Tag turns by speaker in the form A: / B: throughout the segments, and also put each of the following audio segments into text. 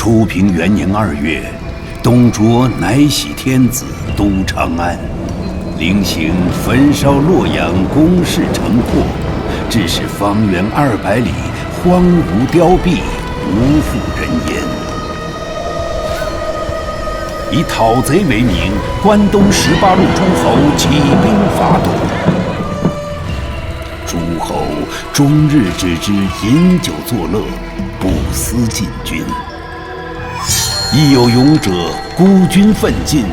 A: 初平元年2月，董卓乃喜天子，都长安，临行焚烧洛阳宫室城廓，致使方圆200里荒芜凋敝，无复人烟。以讨贼为名，关东18路诸侯起兵伐董。诸侯终日只知饮酒作乐，不思进军。亦有勇者孤军奋进，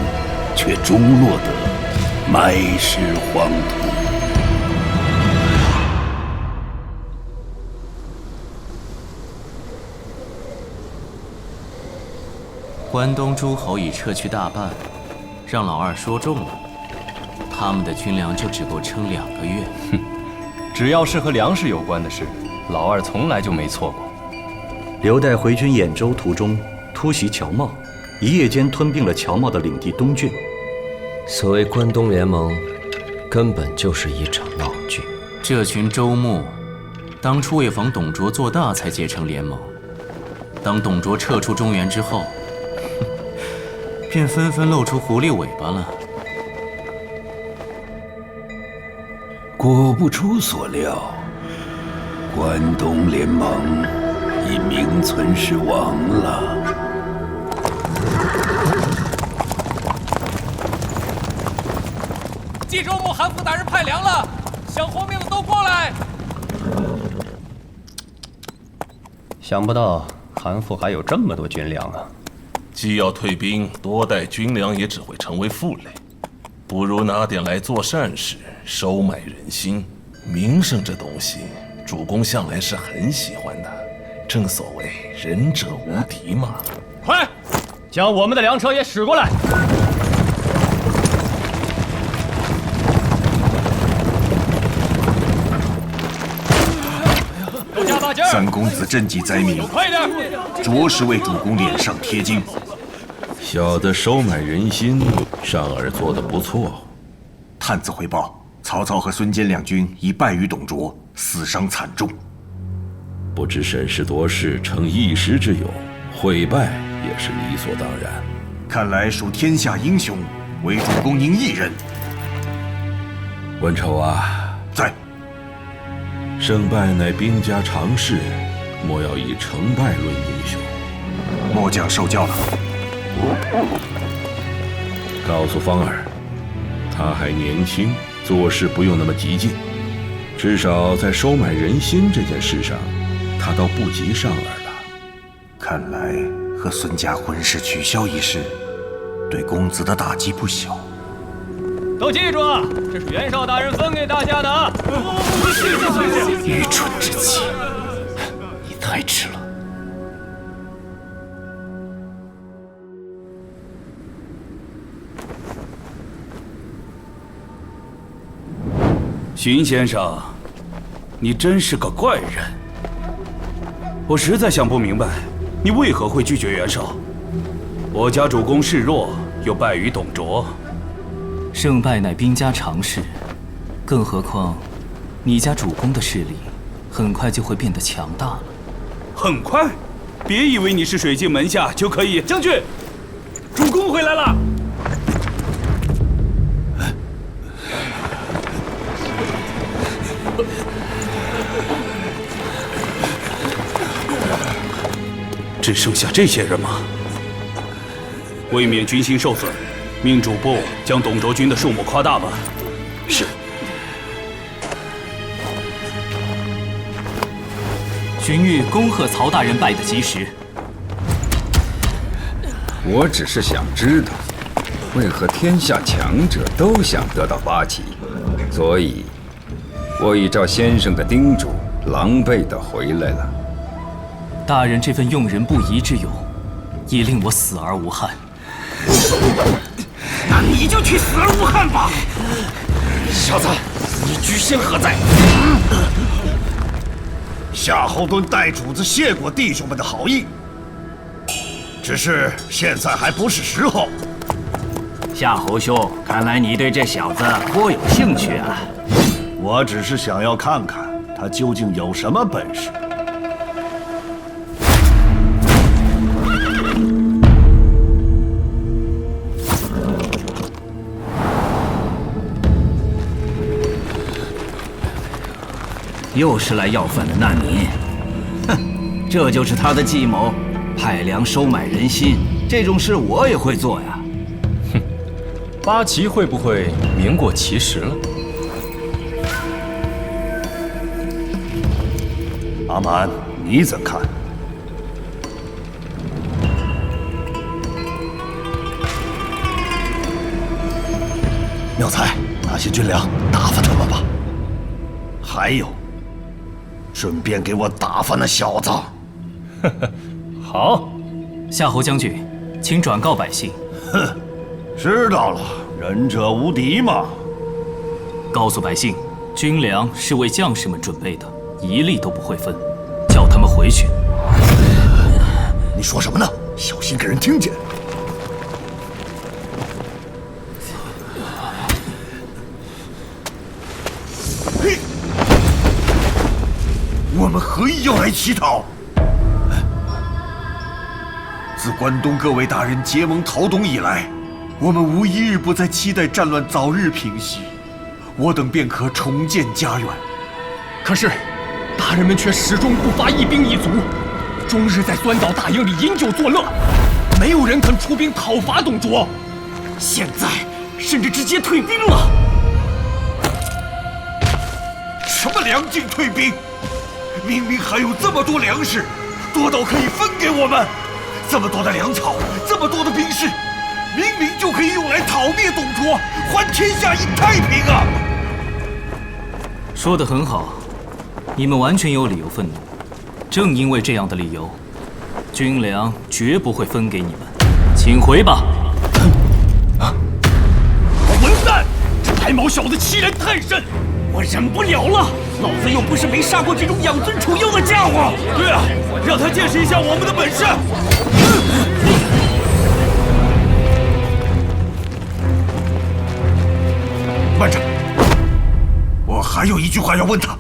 A: 却终落得埋尸荒土。
B: 关东诸侯已撤去大半，让老二说中了，他们的军粮就只够撑2个月。
C: 哼，只要是和粮食有关的事，老二从来就没错过。
D: 刘岱回军兖州途中突袭乔瑁，一夜间吞并了乔瑁的领地东郡。
E: 所谓关东联盟，根本就是一场闹剧。
B: 这群州牧，当初为防董卓做大才结成联盟，当董卓撤出中原之后，便纷纷露出狐狸尾巴了。
A: 果不出所料，关东联盟已名存实亡了。
F: 冀州牧韩馥大人派粮了，想活命的都过来！
C: 想不到韩馥还有这么多军粮啊！
G: 既要退兵，多带军粮也只会成为负累，不如拿点来做善事，收买人心。名声这东西，主公向来是很喜欢的。正所谓仁者无敌嘛。
C: 快，将我们的粮车也驶过来！都加大劲儿！
H: 三公子赈济灾民，
C: 快点，
H: 着实为主公脸上贴金。
I: 小的收买人心，尚儿做得不错。
H: 探子回报，曹操和孙坚两军已败于董卓，死伤惨重。
I: 不知审时度势，逞一时之勇，毁败也是理所当然。
H: 看来属天下英雄，唯主公您一人。
I: 文丑啊，
H: 在。
I: 胜败乃兵家常事，莫要以成败论英雄。
H: 末将受教了。
I: 告诉方儿，他还年轻，做事不用那么激进，至少在收买人心这件事上，他倒不及尚儿了。
H: 看来和孙家婚事取消一事，对公子的打击不小。
C: 都记住啊，这是袁绍大人分给大家的啊！
A: 愚蠢之极，你太迟了。
J: 荀先生，你真是个怪人。我实在想不明白，你为何会拒绝袁绍？我家主公示弱，又败于董卓。
B: 胜败乃兵家常事，更何况你家主公的势力很快就会变得强大了。
J: 很快？别以为你是水镜门下就可以。将军，主公回来了。只剩下这些人吗？为免军心受损，命主簿将董卓军的数目夸大吧。
A: 是。
B: 荀彧恭贺曹大人败得及时。
K: 我只是想知道，为何天下强者都想得到8旗，所以，我已照先生的叮嘱，狼狈地回来了。
B: 大人这份用人不疑之勇，已令我死而无憾。
F: 那你就去死而无憾吧！小子，你居心何在？
L: 夏侯惇代主子谢过弟兄们的好意，只是现在还不是时候。
F: 夏侯兄，看来你对这小子颇有兴趣啊。
L: 我只是想要看看他究竟有什么本事。
F: 又是来要饭的难民。哼，这就是他的计谋，派粮收买人心。这种事我也会做呀。
C: 哼，八旗会不会名过其实了？
L: 阿满，你怎看？妙才，拿些军粮打发他们吧。还有，顺便给我打发那小子。
C: 好，
B: 夏侯将军，请转告百姓。
L: 哼，知道了，仁者无敌嘛。
B: 告诉百姓，军粮是为将士们准备的，一粒都不会分，叫他们回去。
L: 你说什么呢？小心给人听见。我们何以要来乞讨？自关东各位大人结盟讨董以来，我们无一日不在期待战乱早日平息，我等便可重建家园。
M: 可是，大人们却始终不发一兵一卒，终日在酸岛大营里饮酒作乐，没有人肯出兵讨伐董卓。现在甚至直接退兵了。
L: 什么粮尽退兵？明明还有这么多粮食，多到可以分给我们。这么多的粮草，这么多的兵士，明明就可以用来讨灭董卓，还天下一太平啊！
B: 说得很好，你们完全有理由愤怒。正因为这样的理由，军粮绝不会分给你们，请回吧。
M: 混蛋！这白毛小子欺人太甚，我忍不了了。老子又不是没杀过这种养尊处优的家伙。
J: 对啊，让他见识一下我们的本事。
L: 慢着，我还有一句话要问他。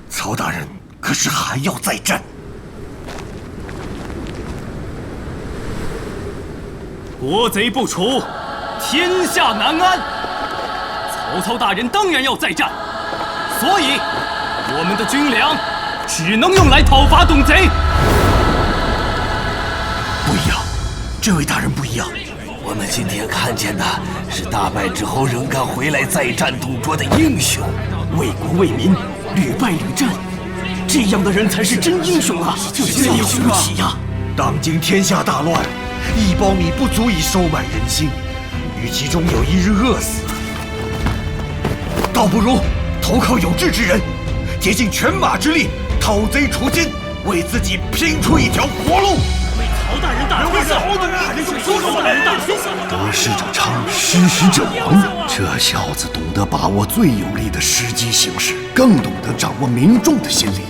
L: 曹大人可是还要再战？
M: 国贼不除，天下难安。曹大人当然要再战，所以我们的军粮只能用来讨伐董贼。
L: 不一样，这位大人不一样。我们今天看见的是大败之后仍敢回来再战董卓的英雄，
M: 为国为民，屡败屡战，这样的人才是真英雄啊！这些了不起呀！
L: 当今天下大乱，一包米不足以收买人心，与其终有一日饿死，倒不如投靠有志之人，竭尽犬马之力讨贼除奸，为自己拼出一条活路。
M: 为曹大人打天下，说曹大人打天下。
L: 得势者昌，失时者亡。这小子懂得把握最有利的时机行事，更懂得掌握民众的心理。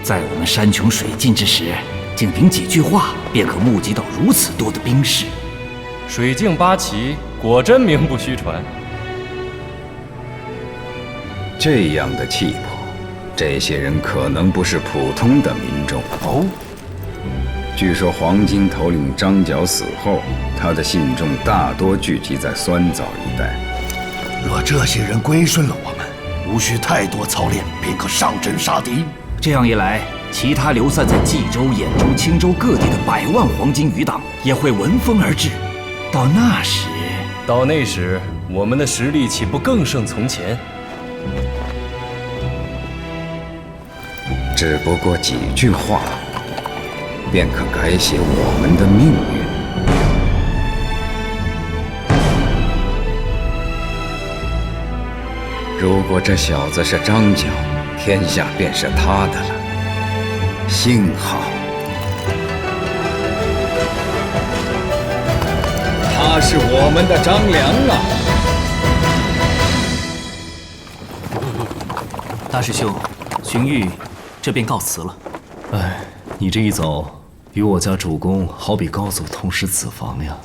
F: 在我们山穷水尽之时，仅凭几句话便可募集到如此多的兵士。
C: 水镜八旗果真名不虚传。
K: 这样的气魄，这些人可能不是普通的民众哦。据说黄巾头领张角死后，他的信众大多聚集在酸枣一带。
L: 若这些人归顺了我们，无需太多操练，便可上阵杀敌。
F: 这样一来，其他流散在冀州、兖州、青州各地的100万黄巾余党也会闻风而至。到那时，
C: 我们的实力岂不更胜从前？
K: 只不过几句话，便可改写我们的命运。如果这小子是张角，天下便是他的了。幸好他是我们的张良
B: 啊！大师兄，荀彧这便告辞了。
N: 哎，你这一走，与我家主公好比高祖同食子房呀。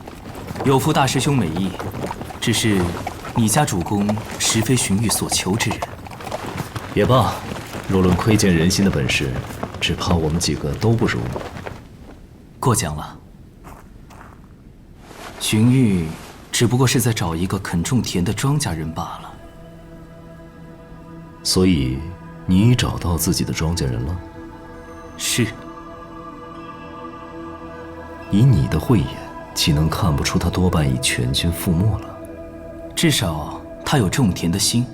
B: 有负大师兄美意，只是你家主公实非荀彧所求之人。
N: 也罢，若论窥见人心的本事，只怕我们几个都不如你。
B: 过奖了。荀彧只不过是在找一个肯种田的庄稼人罢了。
N: 所以，你已找到自己的庄稼人了？
B: 是。
N: 以你的慧眼，岂能看不出他多半已全军覆没了？
B: 至少他有种田的心，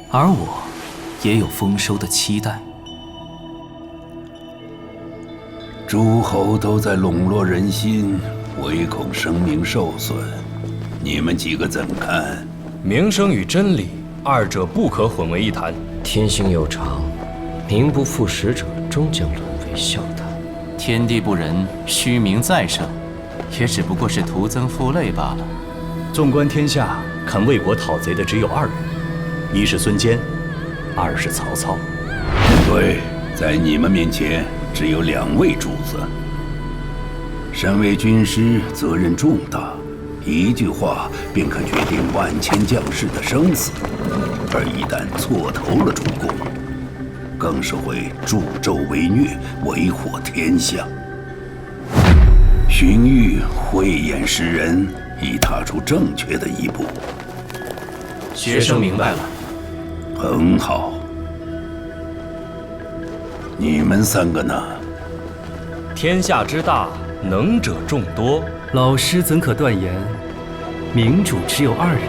B: 而我也有丰收的期待。
A: 诸侯都在笼络人心，唯恐生命受损。你们几个怎么看？
C: 名声与真理，二者不可混为一谈。
E: 天行有常，名不副实者终将沦为笑谈。
B: 天地不仁，虚名再盛，也只不过是徒增负累罢了。
D: 纵观天下，肯为国讨贼的只有2人，一是孙坚，二是曹操。
A: 对，在你们面前只有2位主子。身为军师，责任重大，一句话便可决定万千将士的生死，而一旦错投了主公，更是会助纣为虐，为祸天下。荀彧慧眼识人，已踏出正确的一步。
B: 学生明白了。
A: 很好。你们3个呢？
C: 天下之大，能者众多。
O: 老师怎可断言，明主只有2人？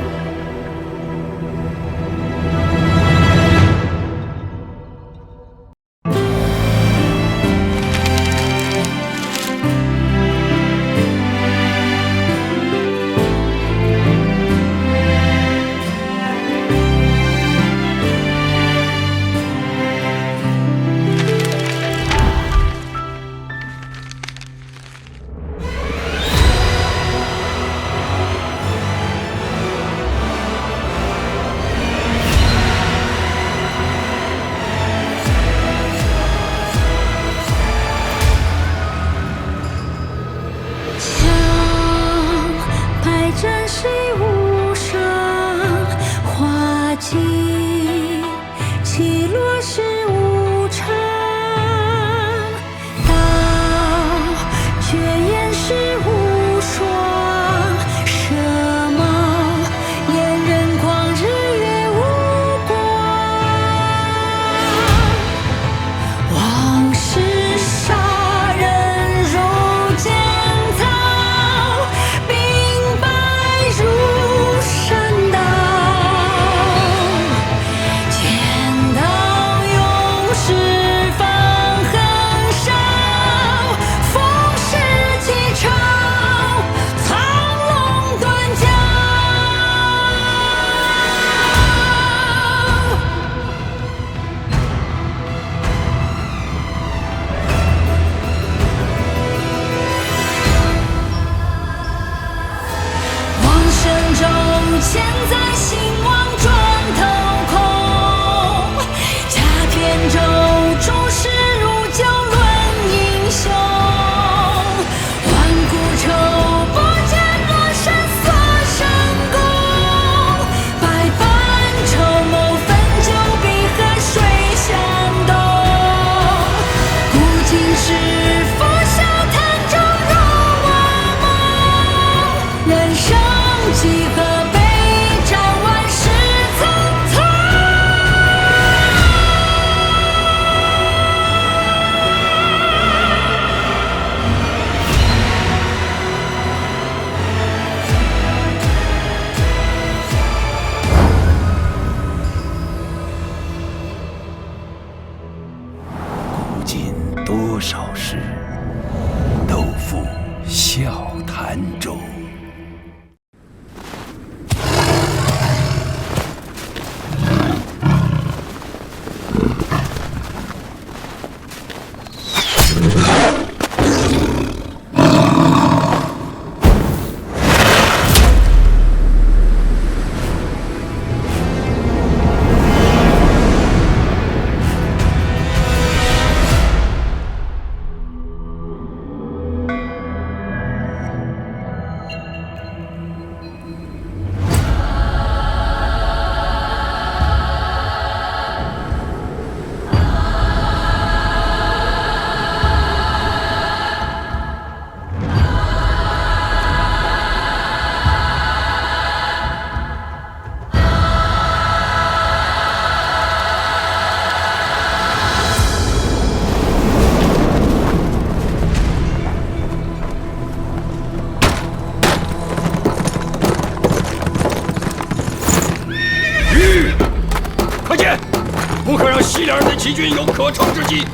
M: 西凉人的齐军有可乘之机。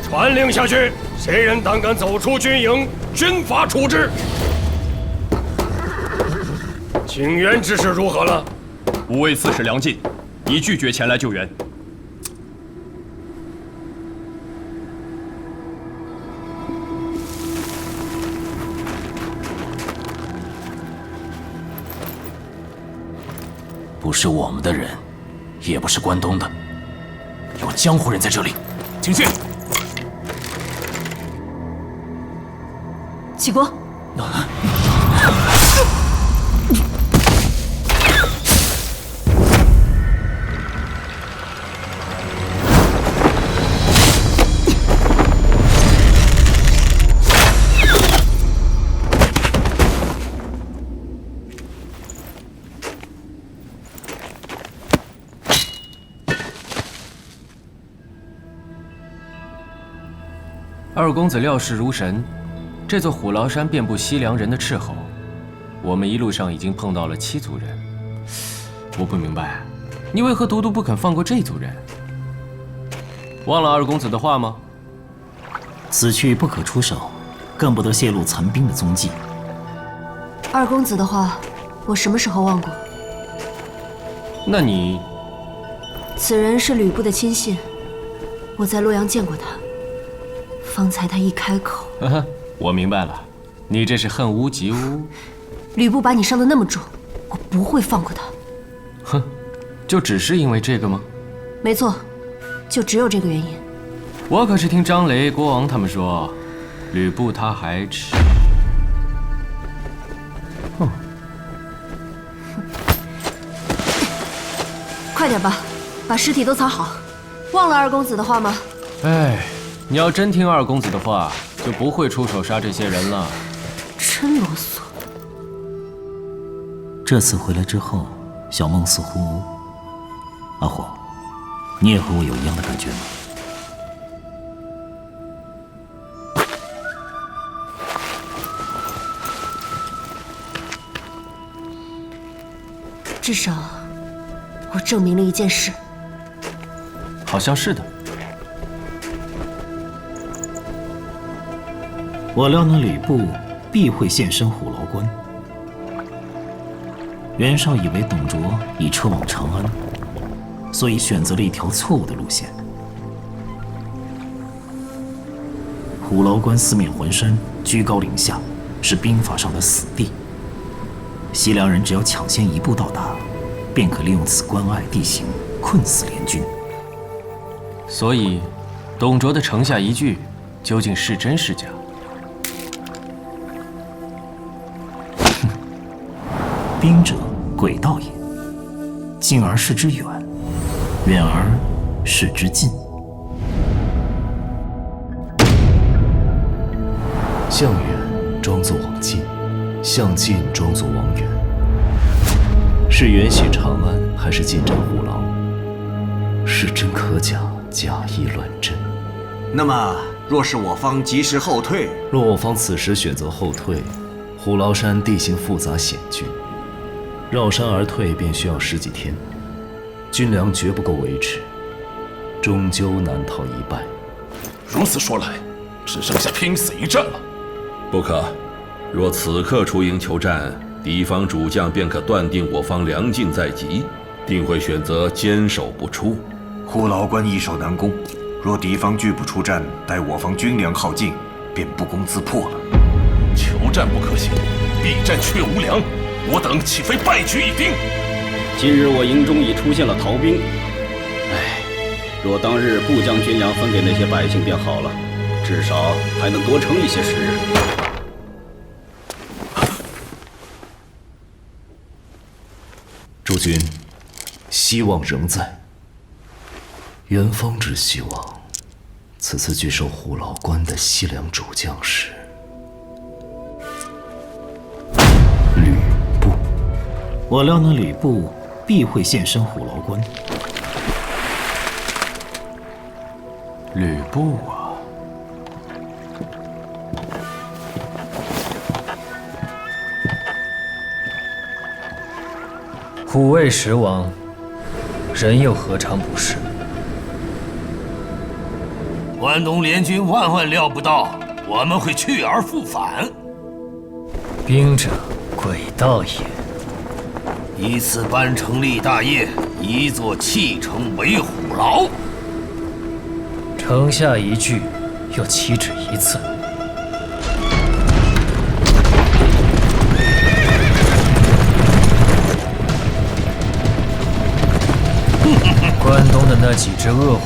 M: 传令下去，谁人胆敢走出军营，军法处置。请援之事如何了？
P: 五位刺史梁进已拒绝前来救援。
B: 不是我们的人，也不是关东的，有江湖人在这里，请进。
Q: 齐国。
R: 二公子料事如神，这座虎牢山遍布西凉人的斥候，我们一路上已经碰到了7族人。我不明白，你为何独独不肯放过这族人？忘了二公子的话吗？
S: 此去不可出手，更不得泄露残兵的踪迹。
Q: 二公子的话，我什么时候忘过？
R: 那你……
Q: 此人是吕布的亲信，我在洛阳见过他。方才他一开口，
R: 我明白了，你这是恨屋及乌。
Q: 吕布把你伤得那么重，我不会放过他。
R: 哼，就只是因为这个吗？
Q: 没错，就只有这个原因。
R: 我可是听张雷、郭王他们说，吕布他还吃……
Q: 快点吧，把尸体都藏好。忘了二公子的话吗？
R: 哎。你要真听二公子的话，就不会出手杀这些人了。
Q: 真啰嗦。
S: 这次回来之后，小梦似乎……阿火，你也和我有一样的感觉吗？
Q: 至少，我证明了一件事。
R: 好像是的。
S: 我料那吕布必会现身虎牢关。袁绍以为董卓已撤往长安，所以选择了一条错误的路线。虎牢关四面环山，居高临下，是兵法上的死地。西凉人只要抢先一步到达，便可利用此关隘地形困死联军。
R: 所以，董卓的城下一句究竟是真是假？
S: 兵者，诡道也。近而视之远，远而视之近。
N: 向远装作往近，向近装作往远。是远徙长安，还是进占虎牢？是真可假，假意乱真。
L: 那么，若是我方及时后退，
N: 若我方此时选择后退，虎牢山地形复杂险峻。绕山而退便需要10几天，军粮绝不够维持，终究难逃一败。
G: 如此说来，只剩下拼死一战了。
I: 不可，若此刻出营求战，敌方主将便可断定我方粮尽在即，定会选择坚守不出。
H: 虎牢关易守难攻，若敌方拒不出战，待我方军粮耗尽，便不攻自破了。
G: 求战不可行，避战却无粮。我等岂非败局已定？
T: 今日我营中已出现了逃兵，若当日不将军粮分给那些百姓便好了，至少还能多撑一些时日。
N: 诸君，希望仍在。元方只希望，此次据守虎牢关的西凉主将是吕布。
S: 我料那吕布必会现身虎牢关。
R: 吕布啊！
O: 虎为食亡，人又何尝不是？
U: 关东联军万万料不到我们会去而复返。
S: 兵者，诡道也。
U: 以此般成立大业，一座弃城为虎牢。
S: 城下一聚，又岂止一次？关东的那几只恶虎，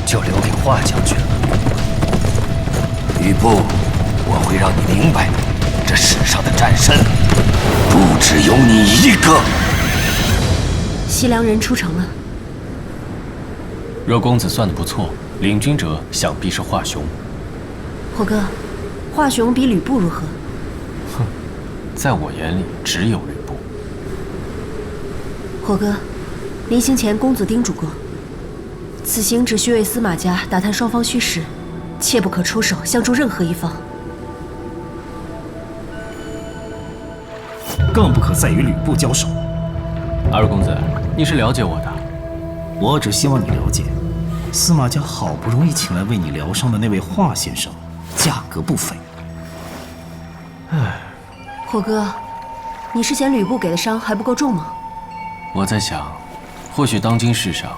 S: 就留给华将军了。
U: 吕布，我会让你明白，这世上的战神，不只有你一个。
Q: 西凉人出城了。
R: 若公子算得不错，领军者想必是华雄。
Q: 火哥，华雄比吕布如何？
R: 哼，在我眼里只有吕布。
Q: 火哥，临行前公子叮嘱过，此行只需为司马家打探双方虚实，切不可出手相助任何一方。
S: 更不可再与吕布交手。
R: 二公子，你是了解我的。
S: 我只希望你了解，司马家好不容易请来为你疗伤的那位华先生，价格不菲。
R: 唉，
Q: 火哥，你是嫌吕布给的伤还不够重吗？
R: 我在想，或许当今世上，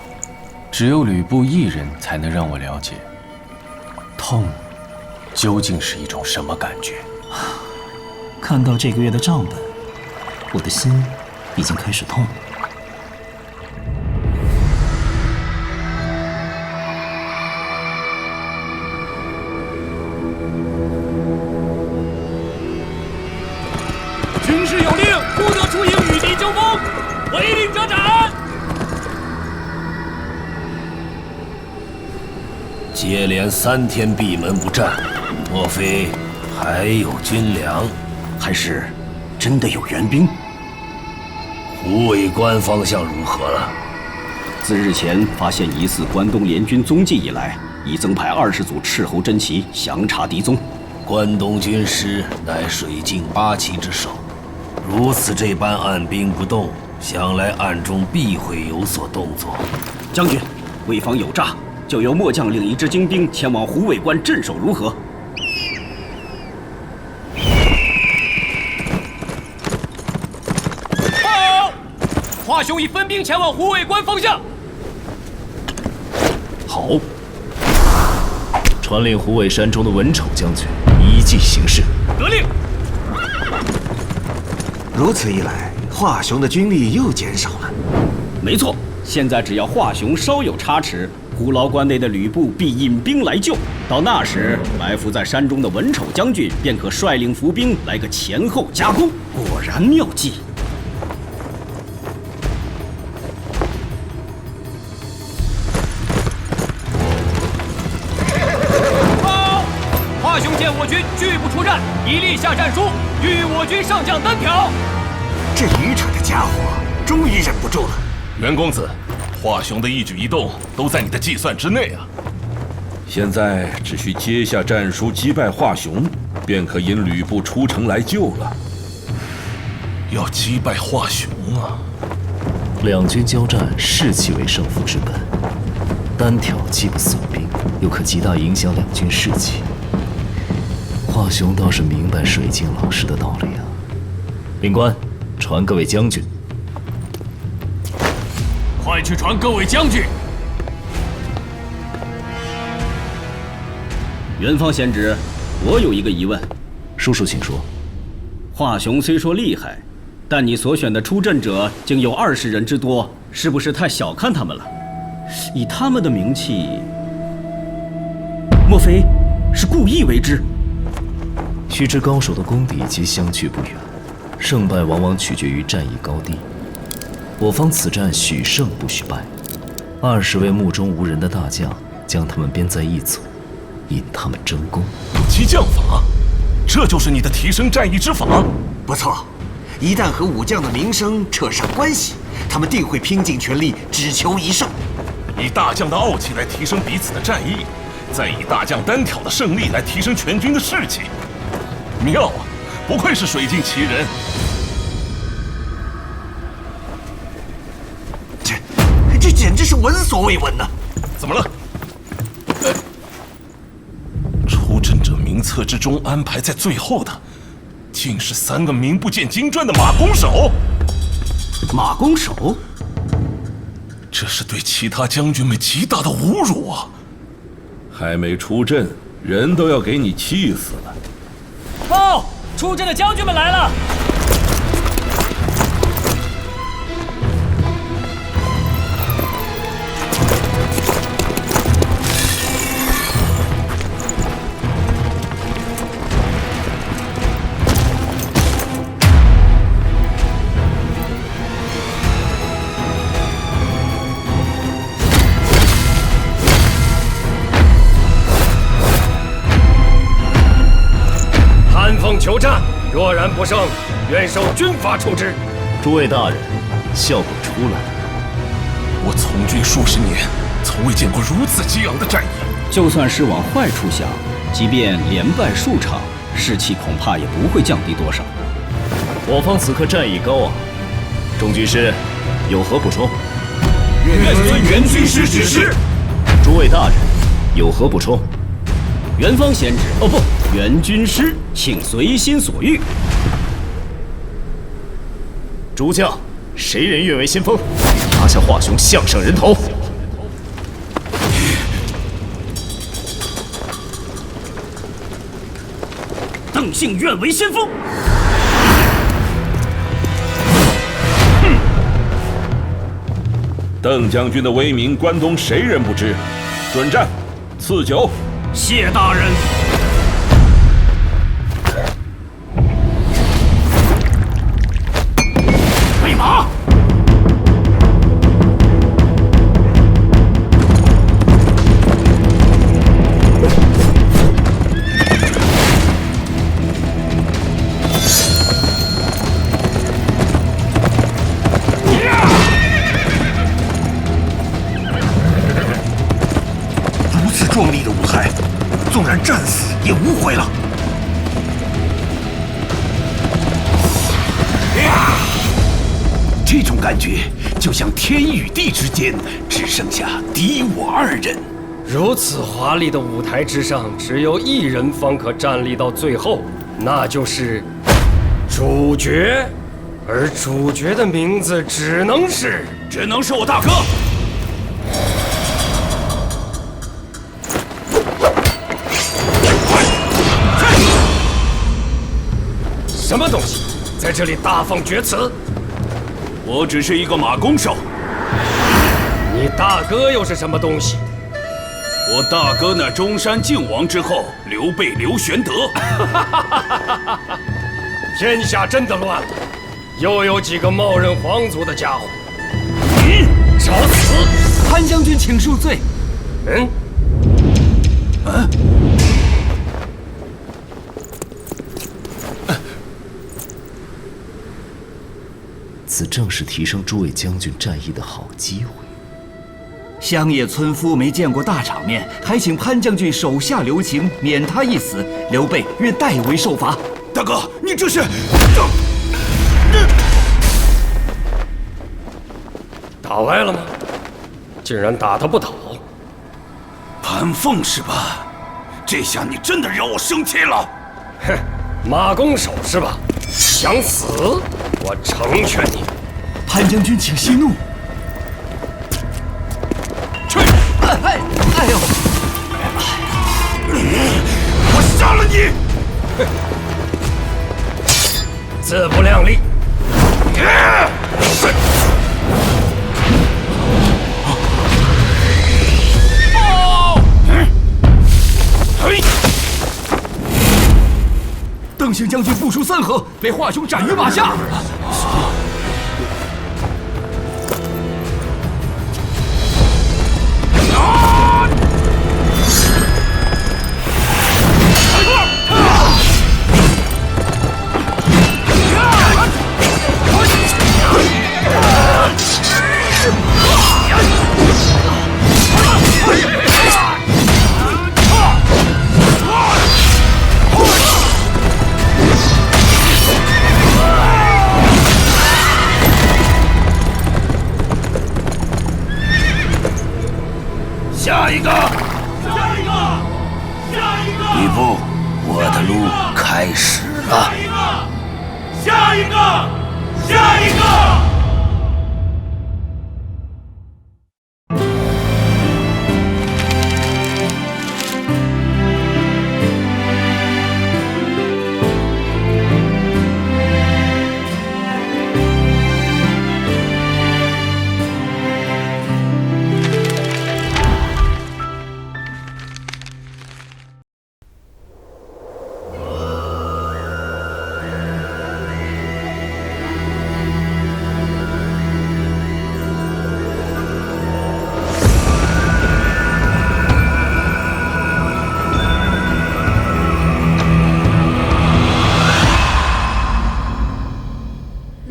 R: 只有吕布一人才能让我了解，痛究竟是一种什么感觉。
S: 看到这个月的账本，我的心已经开始痛了。
M: 军师有令，不得出营与敌交锋，违令者斩。
U: 接连3天闭门不战，莫非还有军粮？
L: 还是真的有援兵？
U: 虎尾关方向如何了？
T: 自日前发现疑似关东联军踪迹以来，已增派20组斥候真骑详查敌踪。
U: 关东军师乃水镜8旗之首，如此这般按兵不动，想来暗中必会有所动作。
T: 将军，魏方有诈，就由末将领一支精兵前往虎尾关镇守，如何？
M: 报！华雄已分兵前往虎尾关方向。
N: 好，传令虎尾山中的文丑将军依计行事。
M: 得令。
L: 如此一来，华雄的军力又减少了。
T: 没错，现在只要华雄稍有差池，虎牢关内的吕布必引兵来救。到那时，埋伏在山中的文丑将军便可率领伏兵来个前后夹攻。果然妙计。
M: 华雄见我军拒不出战，已立下战书，欲与我军上将单挑。
L: 这愚蠢的家伙终于忍不住了。
G: 袁公子，华雄的一举一动都在你的计算之内啊！
I: 现在只需接下战书，击败华雄，便可引吕布出城来救了。
G: 要击败华雄啊！
N: 两军交战，士气为胜负之本。单挑既不损兵，又可极大影响两军士气。华雄倒是明白水镜老师的道理啊。领官，传各位将军。
M: 快去传各位将军。
T: 元方贤侄，我有一个疑问。
N: 叔叔请说。
T: 华雄虽说厉害，但你所选的出阵者竟有20人之多，是不是太小看他们了？以他们的名气，莫非是故意为之？
N: 须知高手的功底皆相去不远，胜败往往取决于战役高低。我方此战许胜不许败，20位目中无人的大将，将他们编在一组，引他们争功。
G: 激将法，这就是你的提升战役之法。
L: 不错，一旦和武将的名声扯上关系，他们定会拼尽全力，只求一胜。
G: 以大将的傲气来提升彼此的战役，再以大将单挑的胜利来提升全军的士气，妙啊！不愧是水镜奇人。
L: 这简直是闻所未闻呐！
G: 怎么了？策之中安排在最后的，竟是3个名不见经传的马弓手。
T: 马弓手？
G: 这是对其他将军们极大的侮辱啊！
I: 还没出阵，人都要给你气死了。
J: 报，出阵的将军们来了。
P: 求战，若然不胜，愿受军法处置。
N: 诸位大人，效果出来了。
G: 我从军数十年，从未见过如此激昂的战役。
T: 就算是往坏处想，即便连败数场，士气恐怕也不会降低多少。
N: 我方此刻战意高昂，众军师有何补充？
P: 愿遵原军师指示。
N: 诸位大人有何补充？
T: 元方贤旨，哦不，原军师，请随心所欲。
N: 诸将，谁人愿为先锋？拿下华雄，项上人头。
T: 邓姓愿为先锋。
I: 邓将军的威名，关东谁人不知？准战，赐酒。
T: 谢大人。备马。
L: 如此壮丽的舞台，纵然战死也无悔了。
A: 这种感觉就像天与地之间只剩下敌我2人。
P: 如此华丽的舞台之上，只有1人方可站立到最后，那就是主角。而主角的名字只能是
F: 我大哥。
P: 什么东西，在这里大放厥词？
F: 我只是一个马弓手。
P: 你大哥又是什么东西？
F: 我大哥那中山靖王之后，刘备刘玄德。
P: 天下真的乱了，又有几个冒认皇族的家伙。找死！
T: 潘将军，请恕罪。
N: 此正是提升诸位将军战意的好机会。
T: 乡野村夫没见过大场面，还请潘将军手下留情，免他一死。刘备愿代为受罚。
F: 大哥，你这是……
P: 打歪了吗？竟然打他不倒！
F: 潘凤是吧？这下你真的让我生气了。
P: 哼，马弓手是吧？想死，我成全你。
T: 潘将军，请息怒。
F: 去！
T: 哎呦！
F: 我杀了你！
P: 自不量力！
T: 邓姓将军不出3合，被华雄斩于马下。
F: 下一个！
A: 吕布，我
U: 我的路开始了。
L: 下一个，下一个。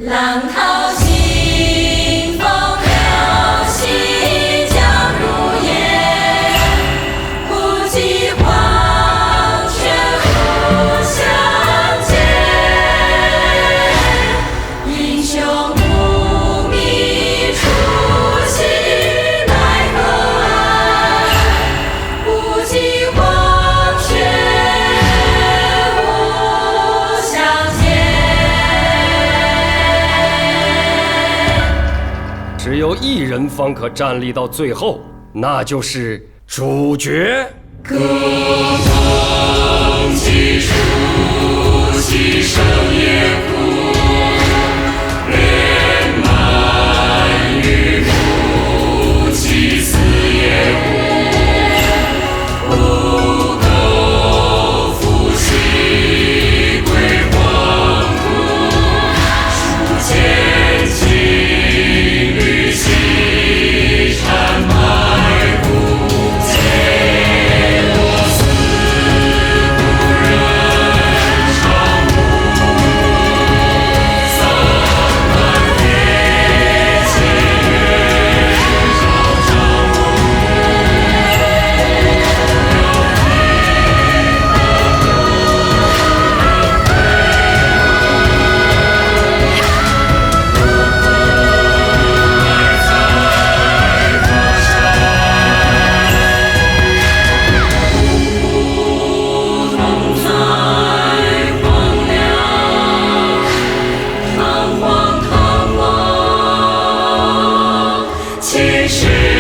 K: 浪淘尽，风流细，江如烟，不及黄泉互相见。英雄不觅初心奈何岸，不及黄泉互相见。
P: 只有一人方可站立到最后，那就是主角。
K: 歌风起，初心生野苦，连满于不起死也无，不够复习归黄土，数千金缕细缠埋骨，借我思故人长路，三万别千月长长唐皇，千世。